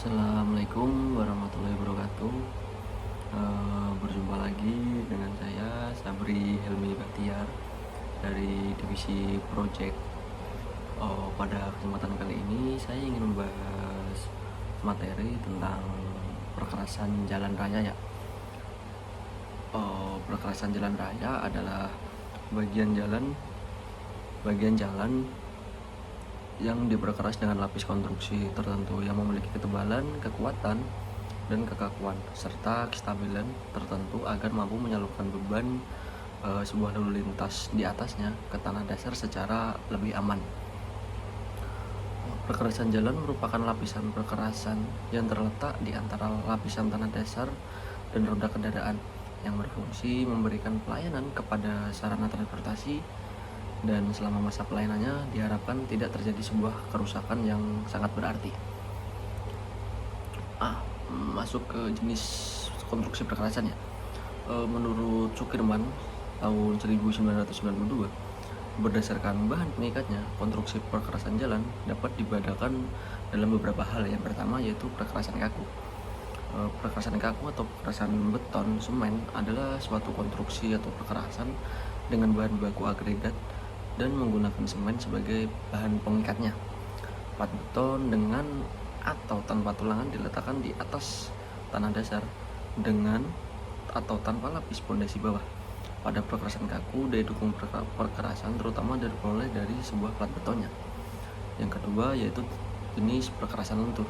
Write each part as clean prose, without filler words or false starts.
Assalamualaikum warahmatullahi wabarakatuh. Berjumpa lagi dengan saya Sabri Helmi Batiar dari divisi Project. Pada kesempatan kali ini saya ingin membahas materi tentang perkerasan jalan raya ya. Perkerasan jalan raya adalah bagian jalan yang diperkeras dengan lapis konstruksi tertentu yang memiliki ketebalan, kekuatan, dan kekakuan serta kestabilan tertentu agar mampu menyalurkan beban sebuah lalu lintas di atasnya ke tanah dasar secara lebih aman. Perkerasan jalan merupakan lapisan perkerasan yang terletak di antara lapisan tanah dasar dan roda kendaraan yang berfungsi memberikan pelayanan kepada sarana transportasi, dan selama masa pelayanannya diharapkan tidak terjadi sebuah kerusakan yang sangat berarti. Masuk ke jenis konstruksi perkerasan ya. Menurut Zuckerman tahun 1992, berdasarkan bahan pengikatnya, konstruksi perkerasan jalan dapat dibedakan dalam beberapa hal. Yang pertama yaitu perkerasan kaku. Perkerasan kaku atau perkerasan beton semen adalah suatu konstruksi atau perkerasan dengan bahan baku agregat dan menggunakan semen sebagai bahan pengikatnya. Plat beton dengan atau tanpa tulangan diletakkan di atas tanah dasar dengan atau tanpa lapis pondasi bawah. Pada perkerasan kaku, daya dukung perkerasan terutama diperoleh dari sebuah plat betonnya. Yang kedua yaitu jenis perkerasan lentur.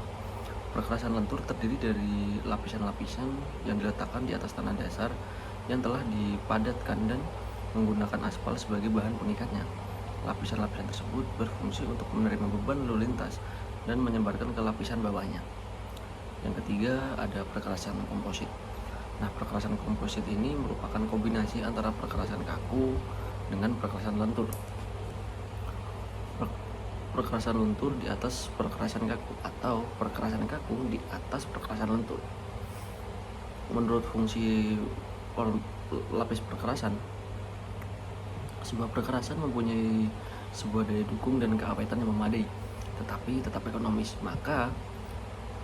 Perkerasan lentur terdiri dari lapisan-lapisan yang diletakkan di atas tanah dasar yang telah dipadatkan dan menggunakan aspal sebagai bahan pengikatnya. Lapisan-lapisan tersebut berfungsi untuk menerima beban lalu lintas dan menyebarkan ke lapisan bawahnya. Yang ketiga ada perkerasan komposit. Nah, perkerasan komposit ini merupakan kombinasi antara perkerasan kaku dengan perkerasan lentur. Perkerasan lentur di atas perkerasan kaku atau perkerasan kaku di atas perkerasan lentur. Menurut fungsi lapis perkerasan, sebuah perkerasan mempunyai sebuah daya dukung dan keawetan yang memadai, tetapi tetap ekonomis. Maka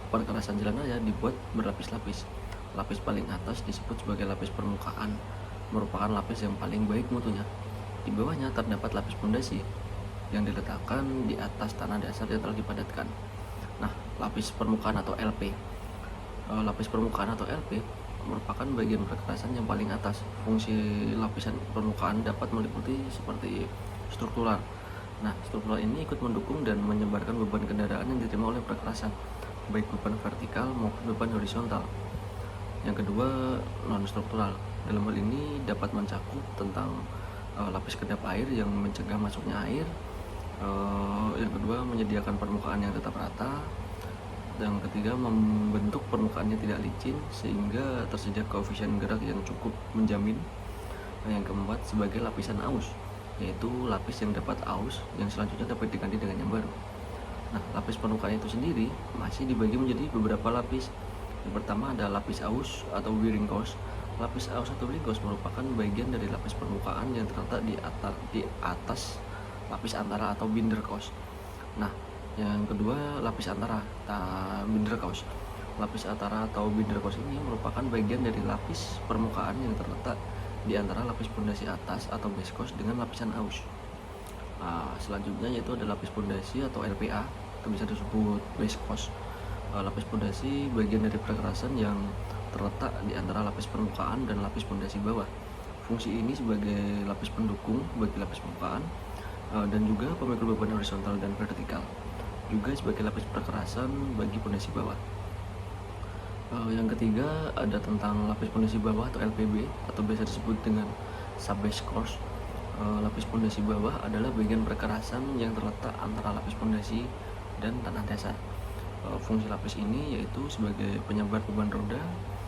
perkerasan jalan raya dibuat berlapis-lapis. Lapis paling atas disebut sebagai lapis permukaan, merupakan lapis yang paling baik mutunya. Di bawahnya terdapat lapis pondasi yang diletakkan di atas tanah dasar yang telah dipadatkan. Nah, lapis permukaan atau LP. Lapis permukaan atau LP merupakan bagian perkerasan yang paling atas. Fungsi lapisan permukaan dapat meliputi seperti struktural. Nah, struktural ini ikut mendukung dan menyebarkan beban kendaraan yang diterima oleh perkerasan, baik beban vertikal maupun beban horizontal. Yang kedua, non struktural. Dalam hal ini dapat mencakup tentang lapis kedap air yang mencegah masuknya air. Yang kedua, menyediakan permukaan yang tetap rata. Yang ketiga, membentuk permukaannya tidak licin sehingga tersedia koefisien gerak yang cukup menjamin. Yang keempat, sebagai lapisan aus, yaitu lapis yang dapat aus yang selanjutnya dapat diganti dengan yang baru. Nah, lapis permukaan itu sendiri masih dibagi menjadi beberapa lapis. Yang pertama ada lapis aus atau wearing course. Lapis aus atau wearing course merupakan bagian dari lapis permukaan yang terletak di atas lapis antara atau binder course. Nah, yang kedua lapis antara binder course. Lapis antara atau binder course ini merupakan bagian dari lapis permukaan yang terletak di antara lapis pondasi atas atau base course dengan lapisan aus. Selanjutnya yaitu ada lapis pondasi atau LPA, atau bisa disebut base course. Lapis pondasi bagian dari perkerasan yang terletak di antara lapis permukaan dan lapis pondasi bawah. Fungsi ini sebagai lapis pendukung bagi lapis permukaan dan juga pemikul beban horizontal dan vertikal, juga sebagai lapis perkerasan bagi pondasi bawah. Yang ketiga ada tentang lapis pondasi bawah atau LPB, atau biasa disebut dengan sub-base course. Lapis pondasi bawah adalah bagian perkerasan yang terletak antara lapis pondasi dan tanah dasar. Fungsi lapis ini yaitu sebagai penyebar beban roda,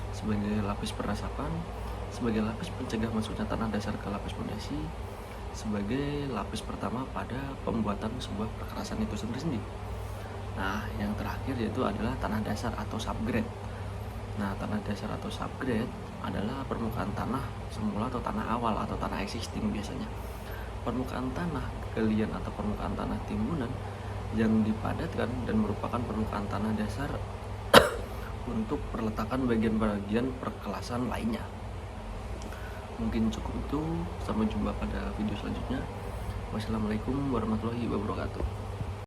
sebagai lapis perasapan, sebagai lapis pencegah masuknya tanah dasar ke lapis pondasi, sebagai lapis pertama pada pembuatan sebuah perkerasan itu sendiri. Nah, yang terakhir yaitu adalah tanah dasar atau subgrade. Nah, tanah dasar atau subgrade adalah permukaan tanah semula atau tanah awal atau tanah existing biasanya. Permukaan tanah galian atau permukaan tanah timbunan yang dipadatkan dan merupakan permukaan tanah dasar untuk perletakan bagian-bagian perkelasan lainnya. Mungkin cukup itu, sampai jumpa pada video selanjutnya. Wassalamualaikum warahmatullahi wabarakatuh.